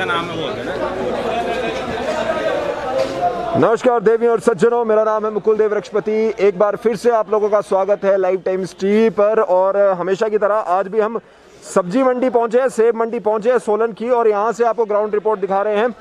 जिनका नाम है वो नमस्कार देवियों और सज्जनों, मेरा नाम है मुकुल देव वृक्षपति। एक बार फिर से आप लोगों का स्वागत है लाइव टाइम्स टीवी पर। और हमेशा की तरह आज भी हम सब्जी मंडी पहुंचे हैं, सेब मंडी पहुंचे हैं सोलन की, और यहां से आपको ग्राउंड रिपोर्ट दिखा रहे हैं।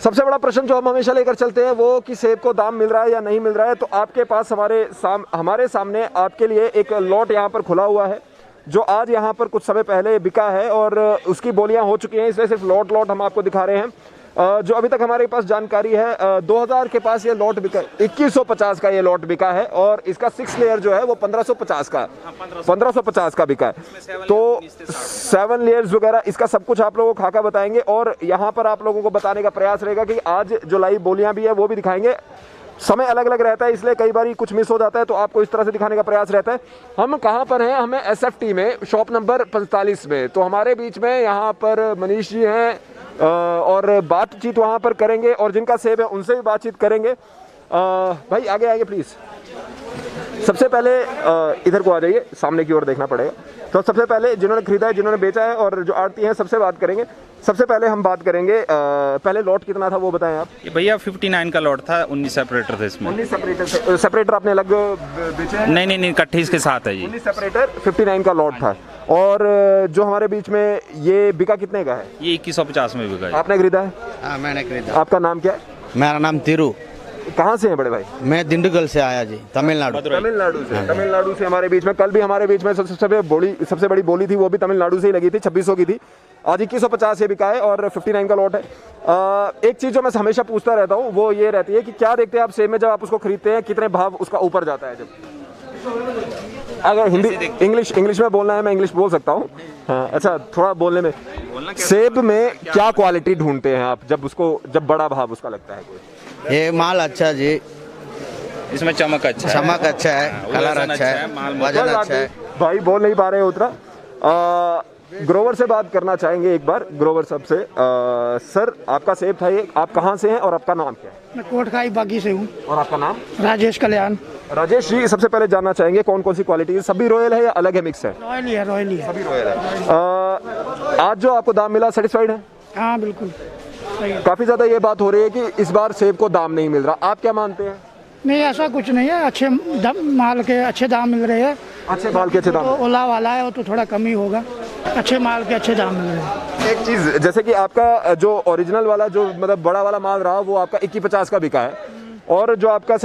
सबसे बड़ा प्रश्न जो हम हमेशा लेकर चलते हैं वो कि सेब को दाम मिल रहा है या नहीं मिल रहा है। तो आपके पास हमारे सामने आपके लिए एक लॉट यहाँ पर खुला हुआ है जो आज यहाँ पर कुछ समय पहले बिका है और उसकी बोलियाँ हो चुकी हैं, इसलिए सिर्फ लॉट हम आपको दिखा रहे हैं। जो अभी तक हमारे पास जानकारी है 2000 के पास ये लॉट बिका, 2150 का ये लॉट बिका है, और इसका 6 लेयर जो है वो 1550 का बिका है। तो 7 लेयर्स वगैरह इसका सब कुछ आप लोगों को खाका बताएंगे, और यहाँ पर आप लोगों को बताने का प्रयास रहेगा कि आज जो लाइव बोलियां भी है वो भी दिखाएंगे। समय अलग अलग रहता है इसलिए कई बार कुछ मिस हो जाता है, तो आपको इस तरह से दिखाने का प्रयास रहता है। हम कहाँ पर हैं? हमें SFT में शॉप नंबर 45 में। तो हमारे बीच में यहाँ पर मनीष जी हैं और बातचीत वहाँ पर करेंगे, और जिनका सेब है उनसे भी बातचीत करेंगे। भाई आगे आगे प्लीज़। सबसे पहले इधर को आ जाइए, सामने की ओर देखना पड़ेगा। तो सबसे पहले जिन्होंने खरीदा है, जिन्होंने बेचा है और जो आड़ती हैं, सबसे बात करेंगे। सबसे पहले हम बात करेंगे, पहले लॉट कितना था वो बताएं आप। ये भैया 59 का लॉट था, 19 सेपरेटर थे इसमें। 19 सेपरेटर आपने अलग बेचे हैं? नहीं इकट्ठे इसके साथ है जी। 19 सेपरेटर 59 का लॉट था। और जो हमारे बीच में ये बिका कितने का है? ये 2150 में बिका है। आपने खरीदा है? हाँ मैंने खरीदा। आपका नाम क्या है? मेरा नाम तिरु। कहाँ से हैं बड़े भाई? मैं दिंडुगल से आया जी, तमिलनाडु से। तमिलनाडु से हमारे बीच में, कल भी हमारे बीच में सबसे बड़ी बोली थी, वो भी तमिलनाडु से ही लगी थी, 2600 की थी। आज 2150 ये बिका है और 59 का लॉट है। एक चीज़ जो मैं हमेशा पूछता रहता हूँ वो ये रहती है कि क्या देखते हैं आप सेब में जब आप उसको खरीदते हैं, कितने भाव उसका ऊपर जाता है? जब अगर हिंदी इंग्लिश में बोलना है, मैं इंग्लिश बोल सकता हूँ। हाँ अच्छा, थोड़ा बोलने में। सेब में क्या क्वालिटी ढूंढते हैं आप जब बड़ा भाव उसका लगता है? कोई ये माल अच्छा जी, इसमें चमक अच्छा है, कलर अच्छा है, वजन अच्छा है। भाई बोल नहीं पा रहे हो उतना। ग्रोवर से बात करना चाहेंगे एक बार, ग्रोवर साहब से। सर आपका सेब था ये, आप कहाँ से हैं और आपका नाम क्या है? मैं कोटखाई बागी से हूँ। और आपका नाम? राजेश कल्याण। राजेश जी, सबसे पहले जानना चाहेंगे कौन कौन सी क्वालिटी है? सभी रॉयल है या अलग है, मिक्स है? रॉयल ही है। सभी रॉयल है। आज जो आपको दाम मिला, सेटिस्फाइड है? हाँ बिल्कुल। काफी ज्यादा ये बात हो रही है कि इस बार सेब को दाम नहीं मिल रहा, आप क्या मानते हैं? नहीं ऐसा कुछ नहीं है, अच्छे माल के अच्छे दाम मिल रहे हैं। अच्छे माल के अच्छे दाम? तो ओला वाला है वो तो थोड़ा कम ही होगा, अच्छे माल के अच्छे दाम मिल रहे हैं। एक चीज, जैसे कि आपका जो ओरिजिनल वाला जो मतलब बड़ा वाला माल रहा वो आपका 2150 का बिका है, और जो आपका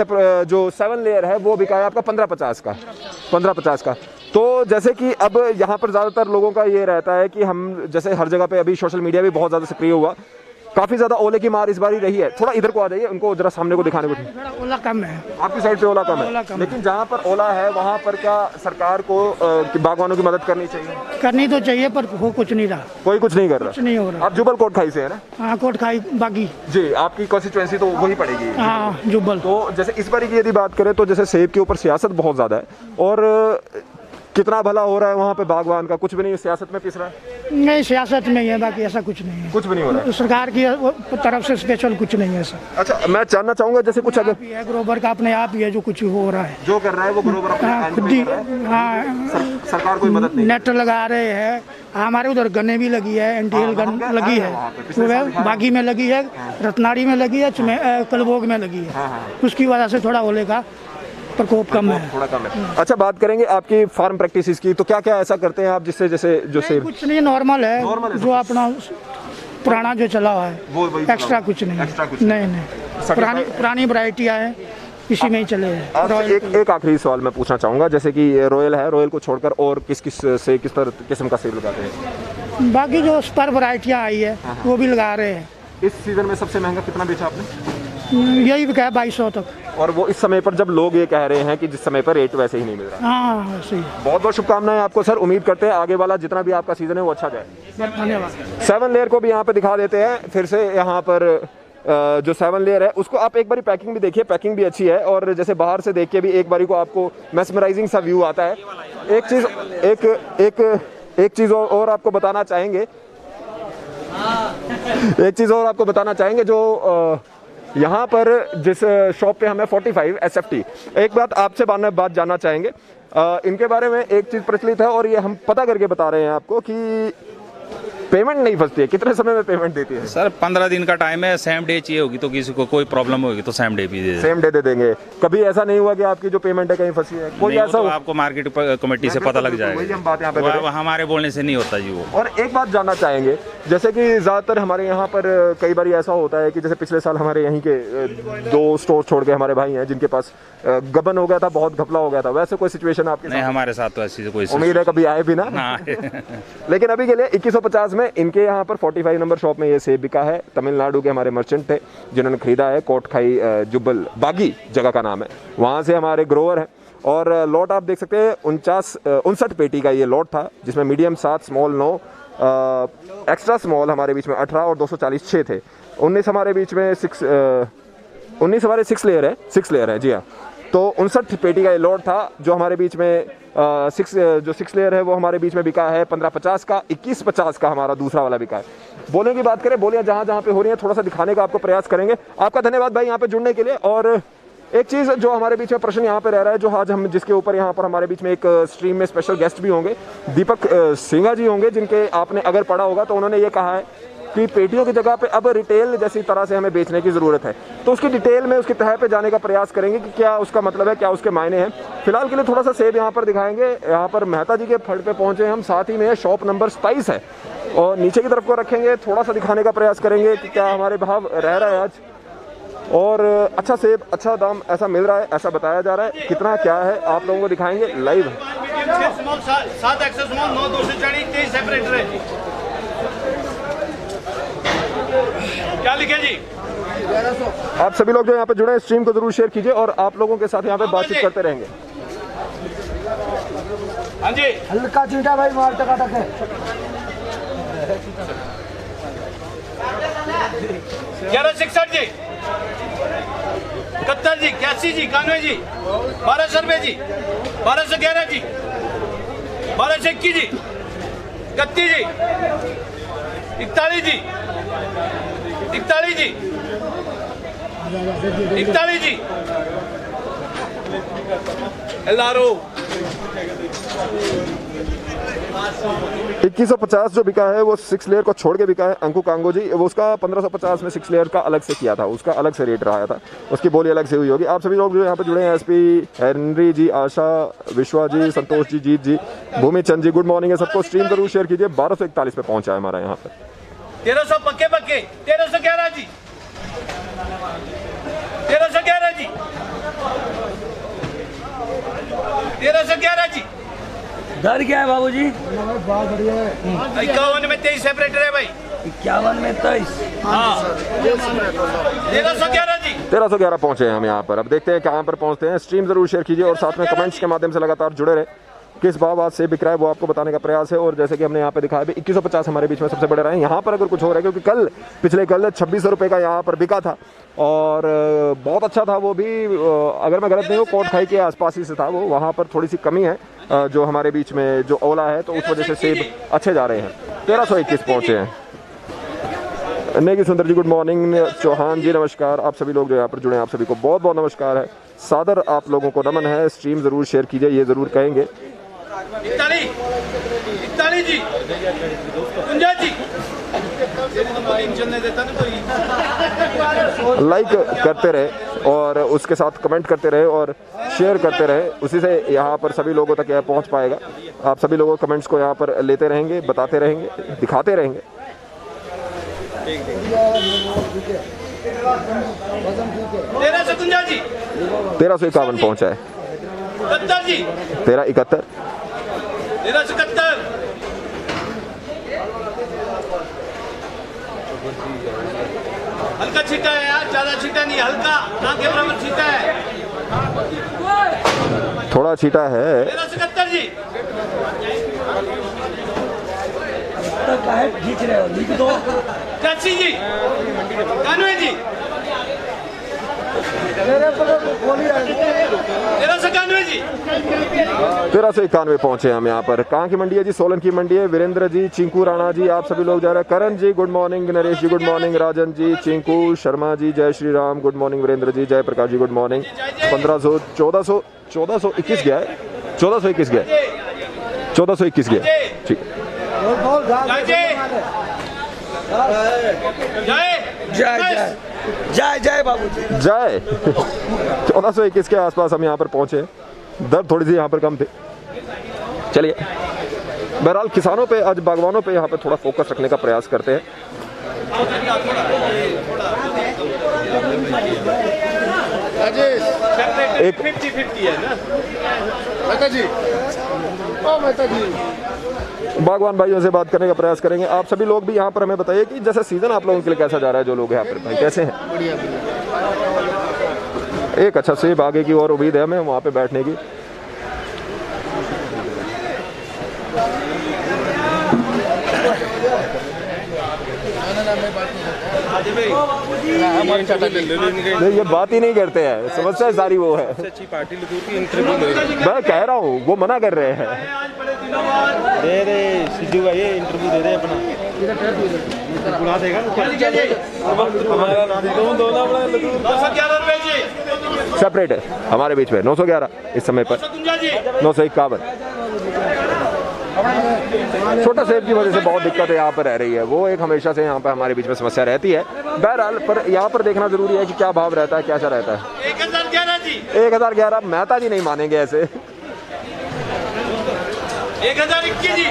जो 7 लेयर है वो बिका है आपका 1550 का। तो जैसे कि अब यहाँ पर ज़्यादातर लोगों का ये रहता है कि हम जैसे हर जगह पे अभी सोशल मीडिया भी बहुत ज़्यादा सक्रिय हुआ, काफ़ी ज़्यादा ओले की मार इस बार ही रही है। थोड़ा इधर को आ जाइए, उनको जरा सामने को दिखाने को। थोड़ा ओला कम है आपकी साइड पे ओला कम है, लेकिन जहाँ पर ओला है वहाँ पर क्या सरकार को बागवानों की मदद करनी चाहिए? करनी तो चाहिए पर हो कुछ नहीं रहा। कोई कुछ नहीं कर रहा? कुछ नहीं हो रहा। आप जुब्बल कोटखाई से है ना? हाँ कोटखाई बागी जी, आपकी कॉन्स्टिट्यूएंसी तो वही पड़ेगी। हाँ जुब्बल। तो जैसे इस बार की यदि बात करें तो जैसे सेब के ऊपर सियासत बहुत ज़्यादा है, और कितना भला हो रहा है वहाँ पे बागवान का? कुछ भी नहीं, सियासत में पिस रहा है? नहीं सियासत में ही है, बाकी ऐसा कुछ नहीं है। कुछ भी नहीं हो रहा है? सरकार की तरफ से स्पेशल कुछ नहीं है ऐसा। अच्छा, मैं जानना चाहूँगा जैसे कुछ अगर ग्रोवर का अपने आप ही है, जो कुछ हो रहा है, जो कर रहा है वो ग्रोवर अपने खुद ही। हाँ, सरकार कोई मदद नहीं। नेट लगा रहे हैं, हमारे उधर गन्ने भी लगी है, एंटीएल गन लगी है, बागी में लगी है, रत्नाड़ी में लगी है, कलबोग में लगी है। उसकी वजह से थोड़ा ओले का प्रकोप कम है, थोड़ा कम है। अच्छा, बात करेंगे आपकी फार्म प्रैक्टिसेस की। तो क्या क्या ऐसा करते हैं आप जिससे जैसे जो सेब? कुछ नहीं, नॉर्मल है जो अपना पुराना जो चला हुआ है, एक्स्ट्रा कुछ नहीं। नहीं पुरानी वैरायटियाँ हैं, इसी में ही चले हैं। एक आखिरी सवाल मैं पूछना चाहूँगा, जैसे कि रॉयल है, रॉयल को छोड़कर और किस किस्म का सेब लगाते हैं? बाकी जो स्पर वैरायटियाँ आई है वो भी लगा रहे हैं। इस सीजन में सबसे महंगा कितना बेचा आपने? यही बिका है 2200 तक। और वो इस समय पर जब लोग ये कह रहे हैं कि जिस समय पर रेट वैसे ही नहीं मिल रहा। हाँ वैसे ही। बहुत बहुत शुभकामनाएं आपको सर, उम्मीद करते हैं आगे वाला जितना भी आपका सीजन है वो अच्छा जाए। धन्यवाद। 7 लेयर को भी यहाँ पे दिखा देते हैं फिर से। यहाँ पर जो 7 लेयर है उसको आप एक बारी पैकिंग भी देखिए, पैकिंग भी अच्छी है, और जैसे बाहर से देख के भी एक बारी को आपको मेस्मराइजिंग सा व्यू आता है। एक चीज़ और आपको बताना चाहेंगे, जो यहाँ पर जिस शॉप पे हमें 45 SFT, एक बात आपसे बात जानना चाहेंगे। इनके बारे में एक चीज़ प्रचलित है और ये हम पता करके बता रहे हैं आपको कि पेमेंट नहीं फंसती है, कितने समय में पेमेंट देती है? सर 15 दिन का टाइम है, सेम डे चाहिए होगी तो किसी को कोई प्रॉब्लम होगी तो सेम डे भी दे सेम डे दे देंगे। कभी ऐसा नहीं हुआ कि आपकी जो पेमेंट है कहीं फंसी है? कोई नहीं, वो ऐसा तो आपको मार्केट कमेटी से पता लग वही हम जाएगा, बात यहाँ पे करें। वो हमारे बोलने से नहीं होता जी वो। और एक बात जानना चाहेंगे, जैसे कि ज़्यादातर हमारे यहाँ पर कई बार ऐसा होता है कि जैसे पिछले साल हमारे यहीं के 2 स्टोर छोड़ के हमारे भाई हैं जिनके पास गबन हो गया था, बहुत घपला हो गया था, वैसे कोई सिचुएशन आपके नहीं, साथ? हमारे साथ तो ऐसी कोई उम्मीद है कभी आए भी ना। हाँ। लेकिन अभी के लिए 2150 में इनके यहाँ पर 45 नंबर शॉप में ये सेब बिका है। तमिलनाडु के हमारे मर्चेंट थे जिन्होंने खरीदा है, कोटखाई जुब्बल बागी जगह का नाम है, वहाँ से हमारे ग्रोवर हैं। और लॉट आप देख सकते हैं 59 पेटी का ये लॉट था, जिसमें मीडियम 7, स्मॉल 9, एक्स्ट्रा स्मॉल हमारे बीच में 18 और 240 6 थे। 19 हमारे बीच में 19 हमारे 6 लेयर है जी हाँ। तो 59 पेटी का ये लॉट था जो हमारे बीच में 6 लेयर है वो हमारे बीच में बिका है 1550 का। 2150 का हमारा दूसरा वाला बिका है। बोलियों की बात करें, बोलियां जहाँ जहाँ पे हो रही हैं थोड़ा सा दिखाने का आपको प्रयास करेंगे। आपका धन्यवाद भाई यहाँ पे जुड़ने के लिए। और एक चीज़ जो हमारे बीच में प्रश्न यहाँ पे रह रहा है, जो आज हम जिसके ऊपर यहाँ पर हमारे बीच में एक स्ट्रीम में स्पेशल गेस्ट भी होंगे, दीपक सिंघा जी होंगे, जिनके आपने अगर पढ़ा होगा तो उन्होंने ये कहा है कि पेटियों की जगह पे अब रिटेल जैसी तरह से हमें बेचने की ज़रूरत है। तो उसकी डिटेल में उसकी तह पे जाने का प्रयास करेंगे कि क्या उसका मतलब है, क्या उसके मायने हैं। फिलहाल के लिए थोड़ा सा सेब यहाँ पर दिखाएंगे। यहाँ पर मेहता जी के फड़ पे पहुँचे हम, साथ ही में शॉप नंबर 27 है और नीचे की तरफ को रखेंगे, थोड़ा सा दिखाने का प्रयास करेंगे कि क्या हमारे भाव रह रहा है आज। और अच्छा सेब, अच्छा दाम ऐसा मिल रहा है, ऐसा बताया जा रहा है। कितना क्या है आप लोगों को दिखाएंगे लाइव। 7 एक्सेस स्मॉल 9 240 23 सेपरेटर है जी। क्या लिखे जी? आप सभी लोग जो यहाँ पे जुड़े हैं स्ट्रीम को जरूर शेयर कीजिए और आप लोगों के साथ यहाँ पे बातचीत करते रहेंगे। हाँ जी, हल्का चीटा भाई, माल टकाटक है। 1161 जी, 71 जी, 81 जी, 91 जी, 1200 रुपये जी, 1211 जी, 1221 जी, 31 जी, 41 जी, 41 जी, 41 जी, LRO 2150 जो बिका है वो 6 लेयर को छोड़ के बिका है। अंकु कांगो जी, वो उसका 1550 में 6 लेयर का अलग से किया था, उसका अलग से रेट रहा था, उसकी बोली अलग से हुई होगी। आप सभी लोग जो यहाँ पे जुड़े हैं, SP हेनरी जी, आशा, विश्वा जी, संतोष जी, जीत जी, भूमि चंद जी, गुड मॉर्निंग है सबको। स्ट्रीम जरूर शेयर कीजिए। 1241 पे पहुंचा है हमारा यहाँ पे। 1300 पक्के 1311 जी, 1311 जी, 1311 जी। दर क्या है बाबूजी? 51 में 23 सेपरेटर है भाई। 51 में 23। हाँ, 1311 जी। 1311 पहुंचे हैं हम यहाँ पर। अब देखते हैं कहाँ पर पहुंचते हैं। स्ट्रीम जरूर शेयर कीजिए और साथ में कमेंट्स के माध्यम से लगातार जुड़े रहे। किस भाव आज से बिक रहा है वो आपको बताने का प्रयास है। और जैसे कि हमने यहाँ पे दिखाया भी 2150 हमारे बीच में सबसे बड़े रहे हैं। यहाँ पर अगर कुछ हो रहा है, क्योंकि कल 2600 रुपये का यहाँ पर बिका था और बहुत अच्छा था वो भी। अगर मैं गलत नहीं हूँ कोटखाई के आसपास ही से था वो। वहाँ पर थोड़ी सी कमी है जो हमारे बीच में जो ओला है, तो उस वजह से सेब अच्छे जा रहे हैं। 1321 पहुँचे हैं। नेगी सुंदर जी गुड मॉर्निंग। चौहान जी नमस्कार। आप सभी लोग जो यहाँ पर जुड़े हैं आप सभी को बहुत बहुत नमस्कार है, सादर आप लोगों को नमन है। स्ट्रीम ज़रूर शेयर कीजिए, ये ज़रूर कहेंगे। 41 जी, 49 जी। लाइक करते रहे और उसके साथ कमेंट करते रहे और शेयर करते रहे, उसी से यहाँ पर सभी लोगों तक यह पहुँच पाएगा। आप सभी लोगों कमेंट्स को यहाँ पर लेते रहेंगे, बताते रहेंगे, दिखाते रहेंगे। 1351 जी, 1351 पहुँचा है। 71 जी, 1371, 1371, हल्का छीटा है यार, ज्यादा छीटा नहीं, हल्का ना के बराबर छीटा है। थोड़ा छीटा है। 1371 जी, खींच रहे हो, लिख दो। 81 जी, 91 जी, 1391 जी, 1391 पहुंचे हम यहाँ पर। कहाँ की मंडी है जी? सोलन की मंडी है। वीरेंद्र जी, चिंकू राणा जी, आप सभी लोग जा रहे हैं। करण जी गुड मॉर्निंग, नरेश जी गुड मॉर्निंग, राजन जी, चिंकू शर्मा जी, जय श्री राम गुड मॉर्निंग, वीरेंद्र जी, जय प्रकाश जी गुड मॉर्निंग। 1421 गया है, 1421 गया है, 1421 गया है। ठीक। जय जय जय जय जय जय बाबू जी। जय 1421 के आसपास हम यहाँ पर पहुंचे। दर थोड़ी सी यहाँ पर कम थे। चलिए, बहरहाल किसानों पे, आज बागवानों पे यहाँ पे थोड़ा फोकस रखने का प्रयास करते हैं। एक 50-50 है ना। बागवान भाइयों से बात करने का प्रयास करेंगे। आप सभी लोग भी यहाँ पर हमें बताइए कि जैसे सीजन आप लोगों के लिए कैसा जा रहा है। जो लोग यहाँ पर भाई कैसे हैं? एक अच्छा सेब आगे की और उम्मीद है हमें वहाँ पे बैठने की। नहीं, ये बात ही नहीं करते हैं, समस्या सारी वो है। मैं कह रहा हूँ वो मना कर रहे हैं। दे दे सिद्धू भाई इंटरव्यू दे दे अपना बुला देगा 911 रुपए जी। सेपरेट है हमारे बीच में 911 इस समय पर 951। छोटा सेब की वजह से बहुत दिक्कत यहाँ पर रह रही है। वो एक हमेशा से यहाँ पर हमारे बीच में समस्या रहती है। बहरहाल पर यहाँ पर देखना जरूरी है कि क्या भाव रहता है, कैसा रहता है। 1011 जी। 1011 मेहता जी नहीं मानेंगे ऐसे। 1021 जी।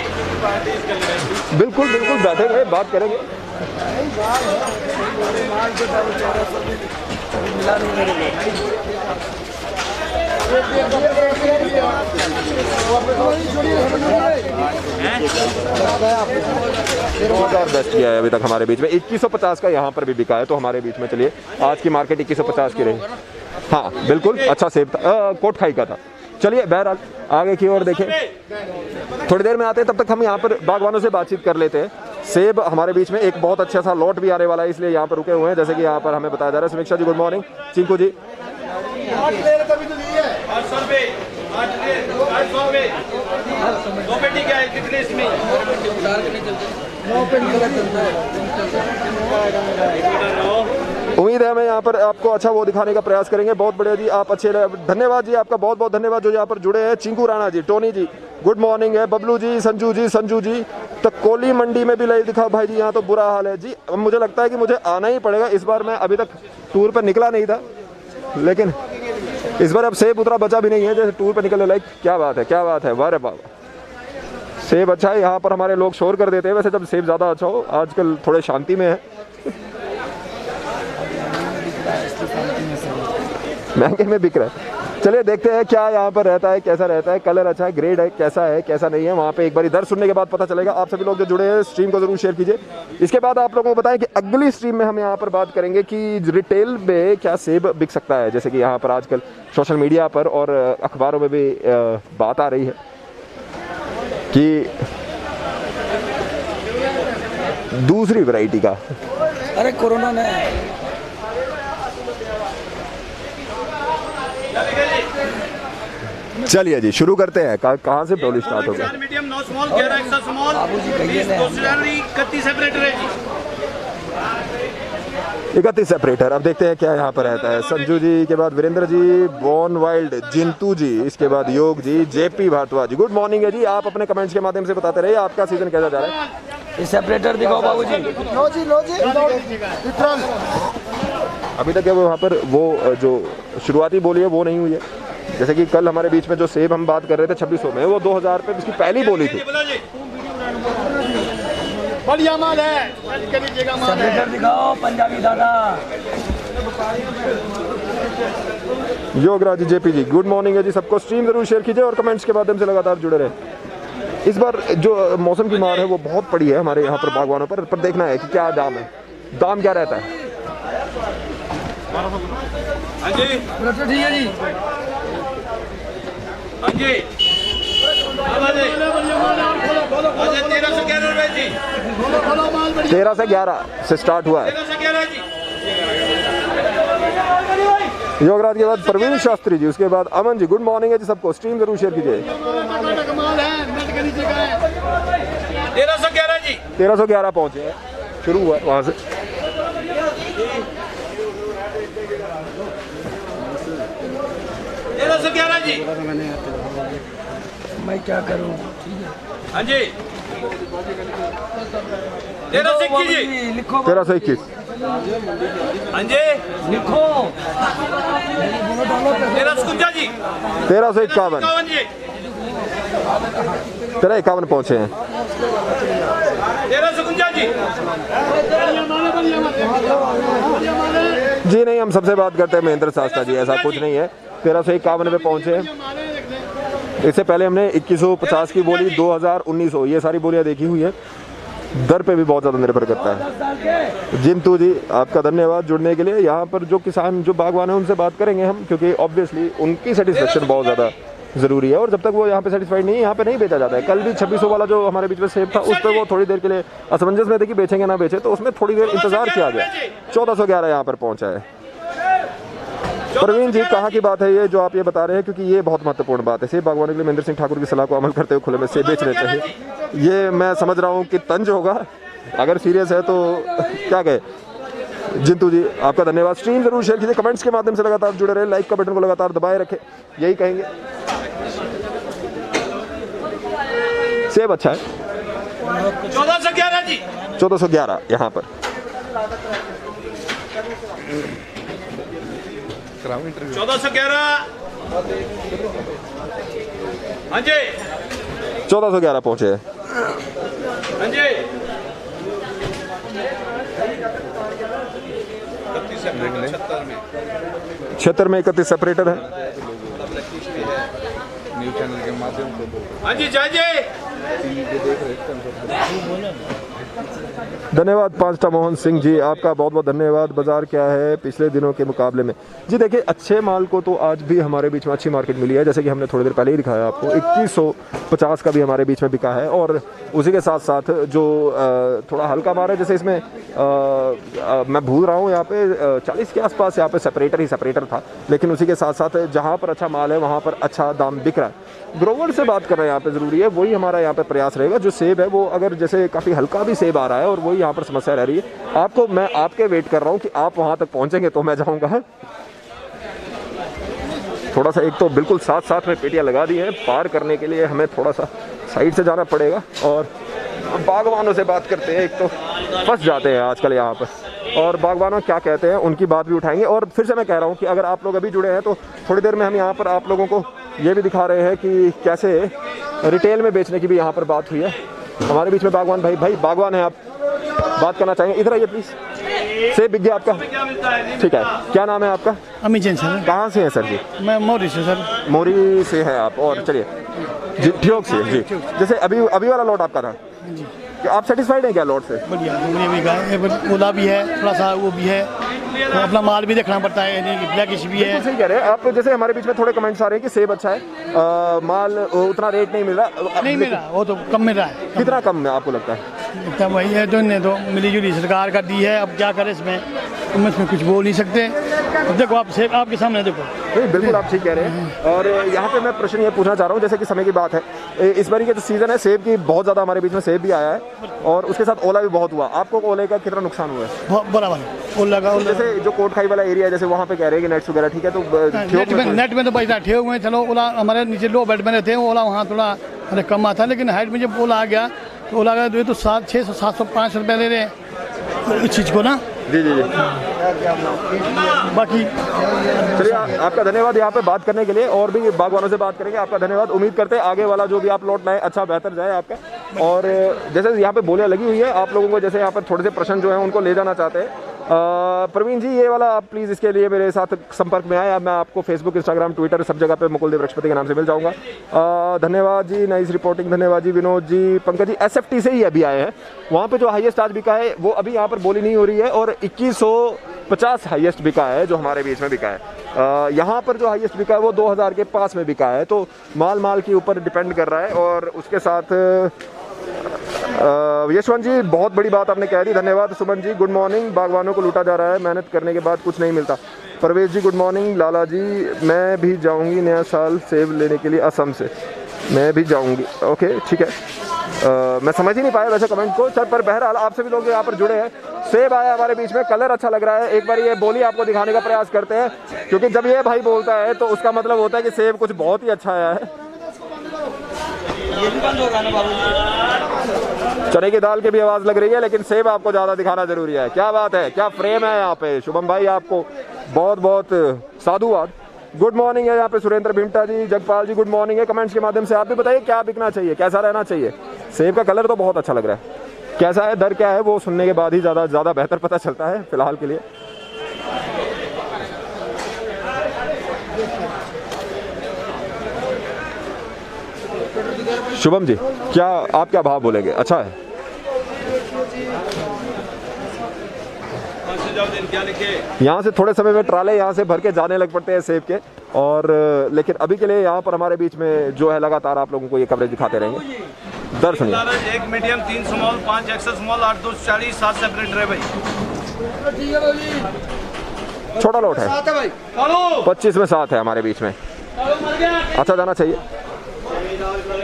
बिल्कुल बिल्कुल बैठेंगे, बात करेंगे। बेस्ट किया है अभी तक हमारे बीच में। 2150 का यहाँ पर भी बिका है तो हमारे बीच में। चलिए, आज की मार्केट 2150 की रही। हाँ बिल्कुल अच्छा सेब था, कोट खाई का था। चलिए, बहरहाल आगे की ओर देखें। थोड़ी देर में आते हैं, तब तक हम यहाँ पर बागवानों से बातचीत कर लेते हैं। सेब हमारे बीच में एक बहुत अच्छा सा लॉट भी आने वाला है, इसलिए यहाँ पर रुके हुए हैं। जैसे कि यहाँ पर हमें बताया जा रहा है। समीक्षा जी गुड मॉर्निंग। चिंकू जी 800 रुपए 800 रुपए 2 पेटी क्या है कितने इसमें? उम्मीद है हमें यहाँ पर आपको अच्छा वो दिखाने का प्रयास करेंगे। बहुत बढ़िया जी, आप अच्छे धन्यवाद जी, आपका बहुत बहुत धन्यवाद जो यहाँ पर जुड़े हैं। चिंकू राणा जी, टोनी जी गुड मॉर्निंग है। बबलू जी, संजू जी तो कोली मंडी में भी लाइव दिखा भाई जी। यहाँ तो बुरा हाल है जी। अब मुझे लगता है कि मुझे आना ही पड़ेगा इस बार। मैं अभी तक टूर पर निकला नहीं था, लेकिन इस बार अब सेब उतरा बचा भी नहीं है जैसे टूर पर निकले। लाइक क्या बात है, क्या बात है, वाह रे वाह। सेब अच्छा है। यहाँ पर हमारे लोग शोर कर देते हैं वैसे जब सेब ज़्यादा अच्छा हो। आजकल थोड़े शांति में है। महंगे में बिक रहा है। चलिए देखते हैं क्या यहाँ पर रहता है, कैसा रहता है, कलर अच्छा है, ग्रेड है, कैसा है कैसा नहीं है, वहाँ पे एक बार इधर सुनने के बाद पता चलेगा। आप सभी लोग जो जुड़े हैं स्ट्रीम को जरूर शेयर कीजिए। इसके बाद आप लोगों को बताएं कि अगली स्ट्रीम में हम यहाँ पर बात करेंगे कि रिटेल में क्या सेब बिक सकता है। जैसे कि यहाँ पर आजकल सोशल मीडिया पर और अखबारों में भी बात आ रही है कि दूसरी वैरायटी का। अरे कोरोना में चलिए जी शुरू करते हैं। कहाँ से बोली स्टार्ट होगा? Medium 9 small 11 extra small 31 separator है जी। 31 सेपरेटर। अब देखते हैं क्या यहाँ पर रहता है। संजू जी के बाद वीरेंद्र जी, बॉर्न वाइल्ड, जिंतू जी, इसके बाद योग जी, जेपी भारद्वाज जी गुड मॉर्निंग है जी। आप अपने कमेंट्स के माध्यम से बताते रहिए आपका सीजन कैसा जा रहा है। ये सेपरेटर दिखाओ बाबू जी। अभी तक वो वहाँ पर वो जो शुरुआती बोली है वो नहीं हुई है। जैसे कि कल हमारे बीच में जो सेब हम बात कर रहे थे 2600 में, वो 2000 रुपये उसकी पहली बोली थी। बढ़िया माल है। सेपरेटर दिखाओ पंजाबी दादा। योगराज जी, जेपी जी गुड मॉर्निंग है जी। सबको स्ट्रीम जरूर शेयर कीजिए और कमेंट्स के माध्यम से लगातार जुड़े रहे। इस बार जो मौसम की मार है वो बहुत पड़ी है हमारे यहाँ पर बागवानों पर देखना है कि क्या दाम है, दाम क्या रहता है। हाँ जी ठीक है जी। हाँ जी 1311 रुपए जी। 13 से 11 से स्टार्ट हुआ है। 1311 जी। योगराज के बाद प्रवीण शास्त्री जी, उसके बाद अमन जी गुड मॉर्निंग है जी। सबको स्ट्रीम जरूर शेयर कीजिए। 1311 जी। 1311 पहुंचे हैं, शुरू हुआ वहां से। मैं क्या करूं? ठीक है हाँ जी 1321 जी लिखो 1321, हाँ जी लिखो 1351 जी 1351, 1351 जी 1351 पहुंचे हैं। 1351 जी जी नहीं, हम सबसे बात करते हैं महेंद्र शास्त्रा जी, ऐसा कुछ नहीं है। 1351 पे पहुंचे हैं। इससे पहले हमने 2150 की बोली, 2019 हो, ये सारी बोलियां देखी हुई है। दर पे भी बहुत ज़्यादा निर्भर करता है। जिंतू जी आपका धन्यवाद जुड़ने के लिए। यहाँ पर जो किसान जो बागवान है उनसे बात करेंगे हम, क्योंकि ऑब्वियसली उनकी सेटिस्फेक्शन बहुत ज़्यादा ज़रूरी है, और जब तक वो यहाँ पे सेटिस्फाइड नहीं है यहाँ पे नहीं बेचा जाता है। कल भी 2600 वाला जो हमारे बीच में सेब था उस पर वो थोड़ी देर के लिए असमंजस में थे कि बेचेंगे ना बेचे, तो उसमें थोड़ी देर इंतजार किया गया। 1411 यहाँ पर पहुँचा है। प्रवीण जी कहाँ की बात है ये जो आप ये बता रहे हैं, क्योंकि ये बहुत महत्वपूर्ण बात है। सेब बागवानी के लिए महेंद्र सिंह ठाकुर की सलाह को अमल करते हुए खुले में सेब बेच लेते हैं, ये मैं समझ रहा हूँ कि तंज होगा। अगर सीरियस है तो क्या कहे। जिंतू जी आपका धन्यवाद। स्ट्रीम जरूर शेयर कीजिए, कमेंट्स के माध्यम से लगातार जुड़े रहे, लाइक का बटन को लगातार दबाए रखें, यही कहेंगे। सेब अच्छा है। 1411 जी 1411 यहाँ पर 1411 हाँ जी 1411 पहुंचे हैं। हाँ जी 76 में 31 सेपरेटर है। हाँ जी जय जय धन्यवाद पांचटा मोहन सिंह जी, आपका बहुत बहुत धन्यवाद। बाजार क्या है पिछले दिनों के मुकाबले में? जी देखिए, अच्छे माल को तो आज भी हमारे बीच में अच्छी मार्केट मिली है, जैसे कि हमने थोड़ी देर पहले ही दिखाया आपको। 2150 का भी हमारे बीच में बिका है, और उसी के साथ साथ जो थोड़ा हल्का माल है, जैसे इसमें मैं भूल रहा हूँ यहाँ पे 40 के आसपास यहाँ पे सेपरेटर था, लेकिन उसी के साथ साथ जहाँ पर अच्छा माल है वहाँ पर अच्छा दाम बिक रहा है। ग्रोवर से बात करना यहाँ पे ज़रूरी है, वही हमारा यहाँ पे प्रयास रहेगा। जो सेब है वो अगर जैसे काफ़ी हल्का भी सेब आ रहा है, और वही यहाँ पर समस्या रह रही है। आपको मैं आपके वेट कर रहा हूँ कि आप वहाँ तक पहुँचेंगे तो मैं जाऊँगा। थोड़ा सा एक तो बिल्कुल साथ में पेटियाँ लगा दी है, पार करने के लिए हमें थोड़ा सा साइड से जाना पड़ेगा। और बागवानों से बात करते हैं, एक तो फंस जाते हैं आजकल यहाँ पर, और बागवानों क्या कहते हैं उनकी बात भी उठाएंगे। और फिर से मैं कह रहा हूँ कि अगर आप लोग अभी जुड़े हैं तो थोड़ी देर में हम यहाँ पर आप लोगों को ये भी दिखा रहे हैं कि कैसे रिटेल में बेचने की भी यहाँ पर बात हुई है। हमारे बीच में बागवान भाई बागवान है, आप बात करना चाहेंगे? इधर आइए प्लीज़। सेब बिक गया आपका? ठीक है, क्या नाम है आपका? अमित जैन सर। कहाँ से हैं सर जी? मैं मोरी से सर। मोरी से हैं आप, और चलिए जी ठियोग से जी। जैसे अभी वाला लॉट आपका था, कि आप सेटिस्फाइड हैं क्या लॉट से? बढ़िया भी है, ओला भी है, थोड़ा सा वो भी है, तो अपना माल भी देखना पड़ता है, ब्लैकिश भी है। सही कह रहे हैं आप। जैसे हमारे बीच में थोड़े कमेंट्स आ रहे हैं कि सेब अच्छा है, माल उतना रेट नहीं मिल रहा। नहीं मिल रहा, वो तो कम मिल रहा है। कितना कम है आपको लगता है? लगता वही है, तो इन्हें तो मिली जुली सरकार का दी है, अब क्या करें इसमें, हम इसमें कुछ बोल नहीं सकते। अब देखो आप सेब आपके सामने देखो। नहीं बिल्कुल आप ठीक कह रहे हैं। और यहाँ पे मैं प्रश्न ये पूछना चाह रहा हूँ, जैसे कि समय की बात है, इस बार के जो सीज़न है सेब की, बहुत ज़्यादा हमारे बीच में सेब भी आया है, और उसके साथ ओला भी बहुत हुआ। आपको ओले का कितना नुकसान हुआ है? बहुत बराबर ओला का। जैसे जो कोटखाई वाला एरिया है, जैसे वहाँ पे कह रहे हैं कि नेट्स वगैरह ठीक है, तो नेट में तो पैसा ठेके हुए हैं। चलो ओला हमारे नीचे लो बेड में रहते हैं, ओला वहाँ थोड़ा कम आता है, लेकिन हाइट में जब ओला आ गया तो ओला का तो 600 700 500 रुपये ले रहे इस चीज़ को ना। जी जी जी। बाकी चलिए आपका धन्यवाद यहाँ पे बात करने के लिए, और भी बागवानों से बात करेंगे। आपका धन्यवाद। उम्मीद करते हैं आगे वाला जो भी आप लॉट लाएं अच्छा बेहतर जाए आपका। और जैसे यहाँ पे बोलियाँ लगी हुई है, आप लोगों को जैसे यहाँ पर थोड़े से प्रश्न जो हैं उनको ले जाना चाहते हैं। प्रवीण जी ये वाला आप प्लीज़ इसके लिए मेरे साथ संपर्क में आए। मैं आपको फेसबुक, इंस्टाग्राम, ट्विटर सब जगह पे मुकुल देव वृक्षपति के नाम से मिल जाऊंगा। धन्यवाद जी, नाइस रिपोर्टिंग। धन्यवाद जी विनोद जी। पंकज जी एसएफटी से ही अभी आए हैं, वहाँ पे जो हाईएस्ट आज बिका है वो अभी यहाँ पर बोली नहीं हो रही है, और 2150 हाईएस्ट बिका है जो हमारे बीच में बिका है। यहाँ पर जो हाईएस्ट बिका है वो 2000 के पास में बिका है, तो माल के ऊपर डिपेंड कर रहा है। और उसके साथ यशवंत जी बहुत बड़ी बात आपने कह दी, धन्यवाद। Suman ji good morning. बागवानों को लूटा जा रहा है, मेहनत करने के बाद कुछ नहीं मिलता। परवेज जी गुड मॉर्निंग। लाला जी मैं भी जाऊंगी नया साल सेब लेने के लिए असम से, मैं भी जाऊंगी। ओके ठीक है। मैं समझ ही नहीं पाया वैसे कमेंट को, सर, पर बहरहाल आपसे भी लोग यहाँ पर जुड़े हैं। सेब आया हमारे बीच में, कलर अच्छा लग रहा है। एक बार ये बोली आपको दिखाने का प्रयास करते हैं, क्योंकि जब ये भाई बोलता है तो उसका मतलब होता है कि सेब कुछ बहुत ही अच्छा आया है। ये भी बंद होगा ना बाबू। चने की दाल की भी आवाज़ लग रही है, लेकिन सेब आपको ज़्यादा दिखाना जरूरी है। क्या बात है, क्या फ्रेम है यहाँ पे। शुभम भाई आपको बहुत बहुत साधुवाद। गुड मॉर्निंग है यहाँ पे सुरेंद्र भिमटा जी, जगपाल जी गुड मॉर्निंग है। कमेंट्स के माध्यम से आप भी बताइए क्या बिकना चाहिए, कैसा रहना चाहिए। सेब का कलर तो बहुत अच्छा लग रहा है, कैसा है, दर क्या है, वो सुनने के बाद ही ज़्यादा बेहतर पता चलता है फिलहाल के लिए। शुभम जी क्या आप क्या भाव बोलेंगे? अच्छा है, यहाँ से थोड़े समय में ट्राले यहाँ से भर के जाने लग पड़ते हैं सेब के, और लेकिन अभी के लिए यहाँ पर हमारे बीच में जो है लगातार आप लोगों को ये कवरेज दिखाते रहेंगे। दर सुनिए। एक medium, 3 small, 5 extra small, 8 2 40, 7 separator है भाई। छोटा लॉट है, 25 में 7 है हमारे बीच में। अच्छा जाना चाहिए।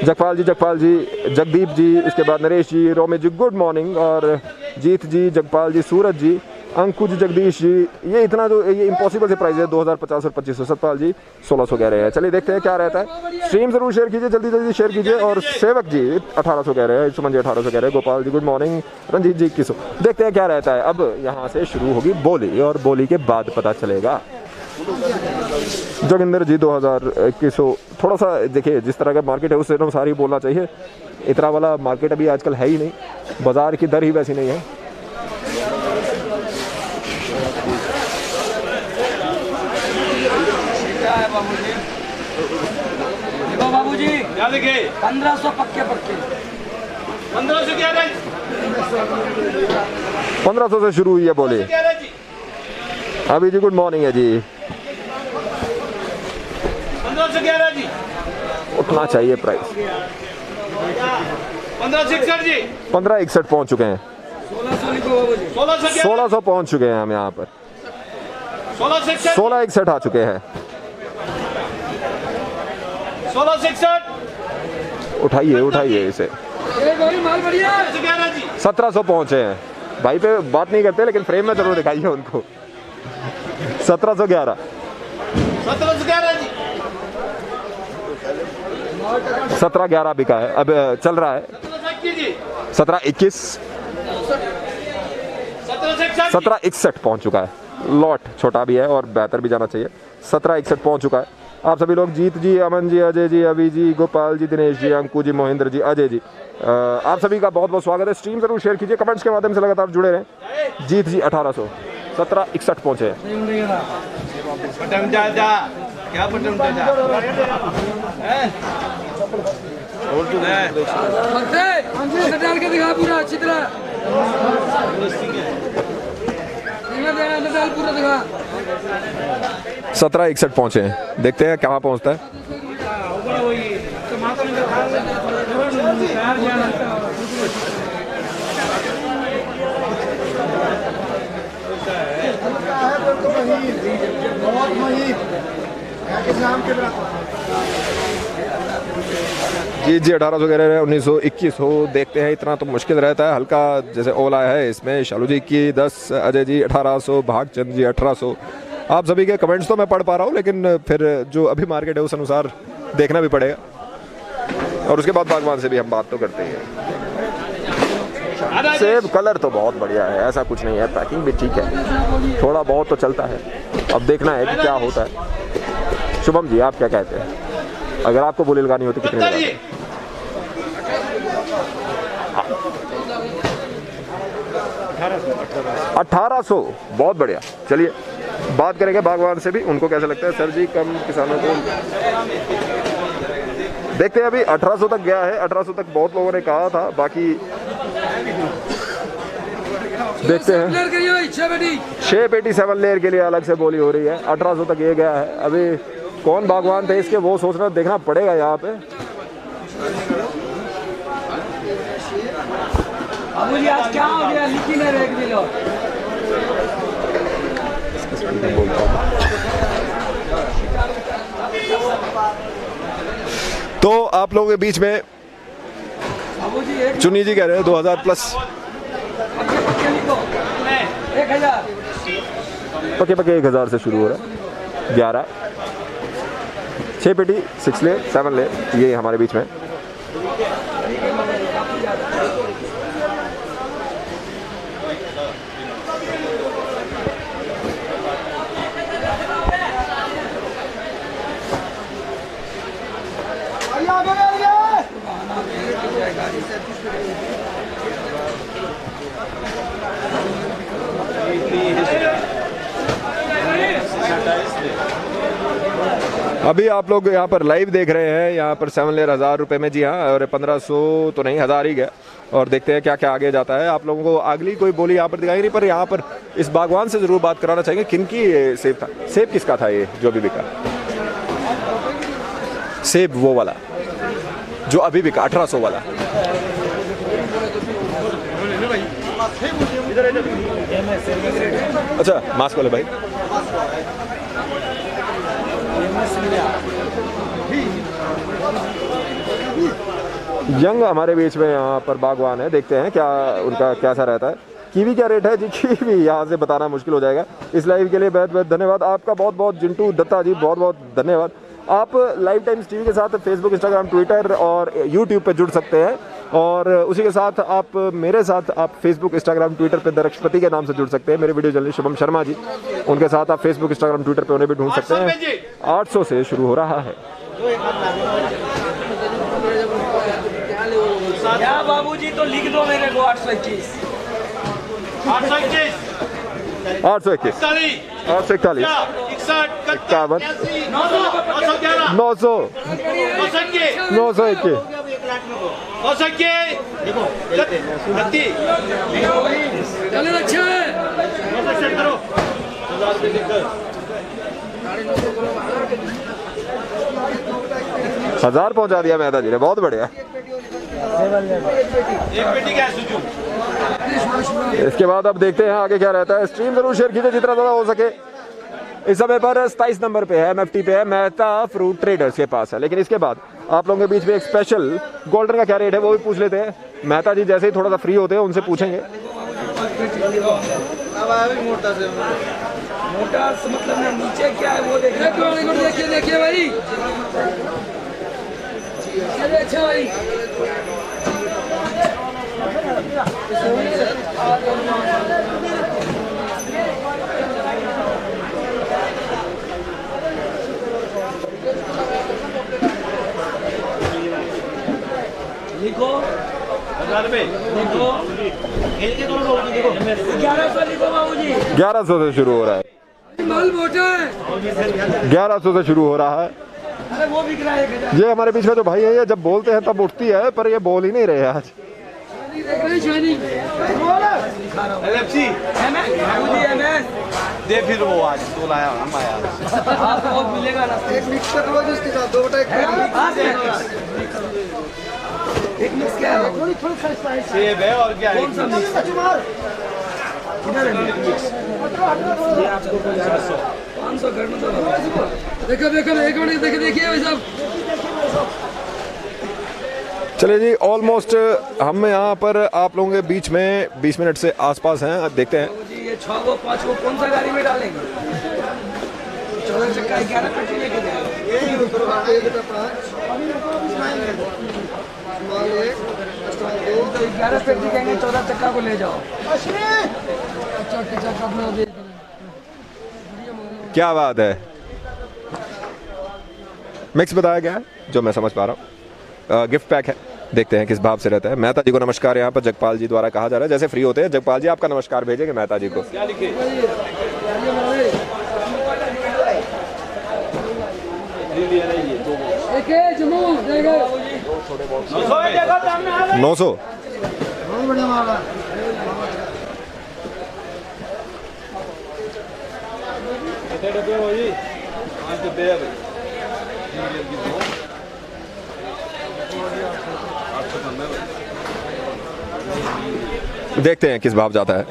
जगपाल जी, जगदीप जी, इसके बाद नरेश जी, रोमित जी गुड मॉर्निंग, और जीत जी, जगपाल जी, सूरज जी, अंकुश जी, जगदीश जी। ये इतना जो ये इम्पॉसिबल से प्राइस है 2050 और 2500। सतपाल जी 1600 कह रहे हैं। चलिए देखते हैं क्या रहता है। स्ट्रीम जरूर शेयर कीजिए, जल्दी शेयर कीजिए। और सेवक जी 1800 कह रहे हैं, सुमन जी 1800 कह रहे हैं, गोपाल जी गुड मॉर्निंग, रंजीत जी 2100। देखते हैं क्या रहता है। अब यहाँ से शुरू होगी बोली, और बोली के बाद पता चलेगा। जोगिंदर जी 2100। थोड़ा सा देखिए जिस तरह का मार्केट है उस अनुसार ही बोलना चाहिए। इतना वाला मार्केट अभी आजकल है ही नहीं, बाजार की दर ही वैसी नहीं है। देखो बाबूजी क्या लिखे? 1500 पक्के 1500 क्या है? 1500 से शुरू हुई है बोली। क्या है जी? अभी जी गुड मॉर्निंग है जी। 1500 क्या है जी? उठना चाहिए प्राइस। 1561 जी, 1561 पहुंच चुके हैं। 1600 लिखो बाबूजी। 1600 क्या? 1600 पहुंच चुके हैं हम यहाँ पर। 1661 1661 आ चुके हैं। 1661 उठाइए इसे। माल बढ़िया है। क्या है जी? 1700 पहुंचे हैं। भाई पे बात नहीं करते, लेकिन फ्रेम में जरूर दिखाइए उनको। 1711 1700 क्या है जी? 1711 बिका है, अब चल रहा है 1721 जी, 1721 1761 1761 पहुंच चुका है। लॉट छोटा भी है और बेहतर भी जाना चाहिए। 1761 पहुंच चुका है। आप सभी लोग, जीत जी, अमन जी, अजय जी, अभी जी, गोपाल जी, दिनेश जी, अंकु जी, मोहिंद्र जी, अजय जी, आप सभी का बहुत बहुत स्वागत है। स्ट्रीम जरूर शेयर कीजिए, कमेंट्स के माध्यम से लगातार जुड़े रहें। जीत जी 1800 1761 पहुंचे हैं। बटन जा क्या बटन जा और तू डाल के दिखा पूरा अच्छी तरह। डाल पूरा दिखा। 1761 पहुंचे हैं। देखते हैं कहाँ पहुंचता है। जी 1800 कह रहे हैं, 1900 2100। देखते हैं, इतना तो मुश्किल रहता है। हल्का जैसे ओला है इसमें। शालू जी की 10, अजय जी 1800, भागचंद जी 1800। आप सभी के कमेंट्स तो मैं पढ़ पा रहा हूँ, लेकिन फिर जो अभी मार्केट है उस अनुसार देखना भी पड़ेगा, और उसके बाद बागवान से भी हम बात तो करते हैं। सेब कलर तो बहुत बढ़िया है, ऐसा कुछ नहीं है। पैकिंग भी ठीक है, थोड़ा बहुत तो चलता है। अब देखना है कि क्या होता है। शुभम जी आप क्या कहते हैं? अगर आपको बोली लगानी होती कितने लगाते? 1800 बहुत बढ़िया। चलिए बात करेंगे बागवान से भी, उनको कैसा लगता है। सर जी कम किसानों को देखते हैं। अभी 1800 तक गया है, 1800 तक बहुत लोगों ने कहा था, बाकी देखते हैं। 6 पेटी 7 लेयर के लिए अलग से बोली हो रही है। 1800 तक ये गया है। अभी कौन बागवान थे इसके वो सोचना देखना पड़ेगा यहाँ पे। आज क्या हो गया? लिखी नहीं रह गई लो। तो आप लोगों के बीच में चुन्नी जी कह रहे हैं 2000 प्लस। 1000 पके 1000 से शुरू हो रहा है। 11 6 पेटी 6 ले 7 ले ये हमारे बीच में। अभी आप लोग यहाँ पर लाइव देख रहे हैं, यहाँ पर 7 लेयर 1000 रुपये में, जी हाँ, और 1500 तो नहीं, 1000 ही गया। और देखते हैं क्या क्या आगे जाता है। आप लोगों को अगली कोई बोली यहाँ पर दिखाई नहीं, पर यहाँ पर इस बागवान से ज़रूर बात कराना चाहेंगे किनकी ये सेब था। सेब किसका था ये जो अभी बिका? सेब वो वाला जो अभी बिका 1800 वाला। अच्छा, मास्क वाले भाई। यंग हमारे बीच में यहाँ पर बागवान है, देखते हैं क्या उनका कैसा रहता है। कीवी क्या रेट है जी? कीवी यहाँ से बताना मुश्किल हो जाएगा। इस लाइव के लिए बहुत बहुत धन्यवाद आपका, बहुत बहुत जिंटू दत्ता जी, बहुत बहुत धन्यवाद। आप लाइव टाइम्स टीवी के साथ फेसबुक, इंस्टाग्राम, ट्विटर और यूट्यूब पे जुड़ सकते हैं। और उसी के साथ आप मेरे साथ आप फेसबुक, इंस्टाग्राम, ट्विटर पे दरक्षपति के नाम से जुड़ सकते हैं। मेरे वीडियो जर्नलिस्ट शुभम शर्मा जी, उनके साथ आप फेसबुक, इंस्टाग्राम, ट्विटर पे उन्हें भी ढूंढ सकते हैं। 800 से शुरू हो रहा है। क्या बाबूजी, तो लिख दो मेरे को 821 821 821 841 51 900 901 कलर अच्छा है। 1000 पहुंचा दिया मेहता जी ने, बहुत बढ़िया। एक पेटी क्या सुजू। इसके बाद अब देखते हैं आगे क्या रहता है। स्ट्रीम जरूर शेयर कीजिए जितना ज़्यादा हो सके। इस समय पर 27 नंबर पे है, MFT पे है, मेहता फ्रूट ट्रेडर्स के पास है। लेकिन इसके बाद आप लोगों के बीच में एक स्पेशल गोल्डन का क्या रेट है वो भी पूछ लेते हैं। मेहता जी जैसे ही थोड़ा सा फ्री होते हैं उनसे पूछेंगे। मोटा मतलब ना, नीचे क्या है वो देखिए देखिए भाई। अच्छा भाई, लिखो 1000 रुपए लिखो, 1100 लिखो बाबूजी। 1100 से शुरू हो रहा है। माल मोटा है। 1100 से शुरू हो रहा है। अरे वो बिक रहा है 1000। ये हमारे बीच में जो भाई है, ये जब बोलते हैं तब उठती है, पर ये बोल ही नहीं रहे आज। LFC बाबूजी MS दे फिर वो आज तो लाया हम आया। आपको मिलेगा ना। एक मिक्स कर लो जिसके साथ दो बटा एक मिक्स क्या है? सेब है और क्या है? कौन सा मिक्स? किधर है मिक्स? ये आपको 500 घर में। देखो देखो एक मिनट देखिए भाई साहब। चलिए जी, ऑलमोस्ट हम यहाँ पर आप लोगों के बीच में 20 मिनट से आसपास हैं। अब देखते हैं जी ये 6 को 5 को कौन सा गाड़ी में डालेंगे? 14 चक्का 11 पेटी लेके जाएंगे। 11 पेटी कहेंगे, 14 चक्का को ले जाओ। क्या बात है। मिक्स बताया गया है जो मैं समझ पा रहा हूँ। गिफ्ट पैक है, देखते हैं किस भाव से रहता है। मेहता जी को नमस्कार यहाँ पर जगपाल जी द्वारा कहा जा रहा है। जैसे फ्री होते हैं जगपाल जी आपका नमस्कार भेजेंगे मेहता जी को। क्या लिखे? $900 देखते हैं किस भाव जाता है।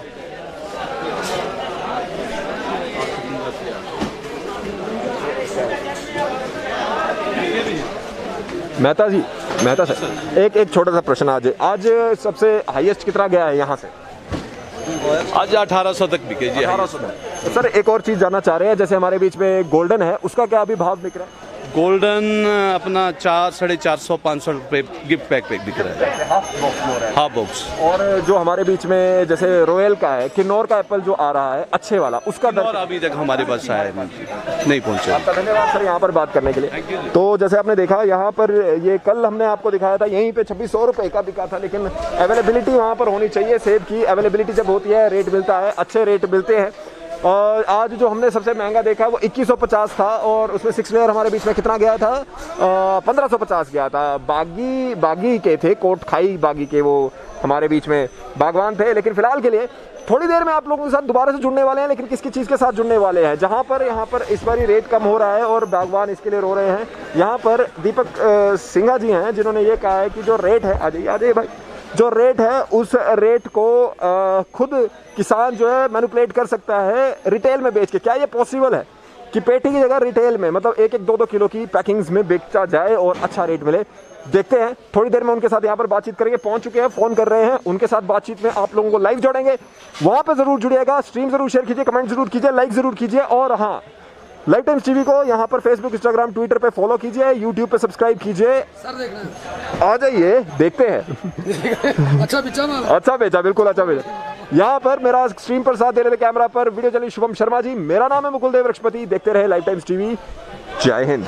मेहता जी, मेहता सर, एक छोटा सा प्रश्न। आज सबसे हाईएस्ट कितना गया है यहाँ से? आज 1800 तक बिके जी। 1800 में। सर एक और चीज़ जानना चाह रहे हैं, जैसे हमारे बीच में गोल्डन है, उसका क्या अभी भाव बिक रहा है? गोल्डन अपना 400-450 रुपये गिफ्ट पैक बिक रहा है, हाफ बॉक्स। और जो हमारे बीच में जैसे रॉयल का है, किन्नौर का एप्पल जो आ रहा है अच्छे वाला, उसका और अभी तक हमारे पास आया नहीं पहुंचा। आपका धन्यवाद सर यहाँ पर बात करने के लिए। तो जैसे आपने देखा यहाँ पर ये कल हमने आपको दिखाया था, यहीं पे 2600 रुपये का बिका था, लेकिन अवेलेबिलिटी वहाँ पर होनी चाहिए। सेब की अवेलेबिलिटी जब होती है रेट मिलता है, अच्छे रेट मिलते हैं। और आज जो हमने सबसे महंगा देखा वो 2150 था, और उसमें 6 लेयर हमारे बीच में कितना गया था, 1550 गया था। बागी के थे, कोट खाई बागी के वो हमारे बीच में बागवान थे। लेकिन फिलहाल के लिए थोड़ी देर में आप लोगों के साथ दोबारा से जुड़ने वाले हैं, लेकिन किसकी चीज़ के साथ जुड़ने वाले हैं, जहाँ पर यहाँ पर इस बार रेट कम हो रहा है और बागवान इसके लिए रो रहे हैं। यहाँ पर दीपक सिंघा जी हैं जिन्होंने ये कहा है कि जो रेट है, आ जाइए भाई, जो रेट है उस रेट को खुद किसान जो है मैनिपुलेट कर सकता है रिटेल में बेच के। क्या ये पॉसिबल है कि पेटी की जगह रिटेल में, मतलब 1-1, 2-2 किलो की पैकिंग्स में बेचा जाए और अच्छा रेट मिले? देखते हैं, थोड़ी देर में उनके साथ यहाँ पर बातचीत करेंगे। पहुंच चुके हैं, फोन कर रहे हैं, उनके साथ बातचीत में आप लोगों को लाइव जोड़ेंगे। वहां पे जरूर जुड़िएगा, स्ट्रीम जरूर शेयर कीजिए, कमेंट जरूर कीजिए, लाइक जरूर कीजिए। और हाँ, लाइव टाइम्स टीवी को यहाँ पर फेसबुक, इंस्टाग्राम, ट्विटर पे फॉलो कीजिए, यूट्यूब पे सब्सक्राइब कीजिए। सर देखना आ जाइए, देखते हैं। अच्छा बेचा माल, अच्छा बेचा, बिल्कुल अच्छा बेचा। यहाँ पर मेरा स्क्रीन पर साथ दे रहे थे कैमरा पर वीडियो जर्नलिस्ट शुभम शर्मा जी। मेरा नाम है मुकुल देव रक्षपति। देखते रहे लाइव टाइम्स टीवी। जय हिंद।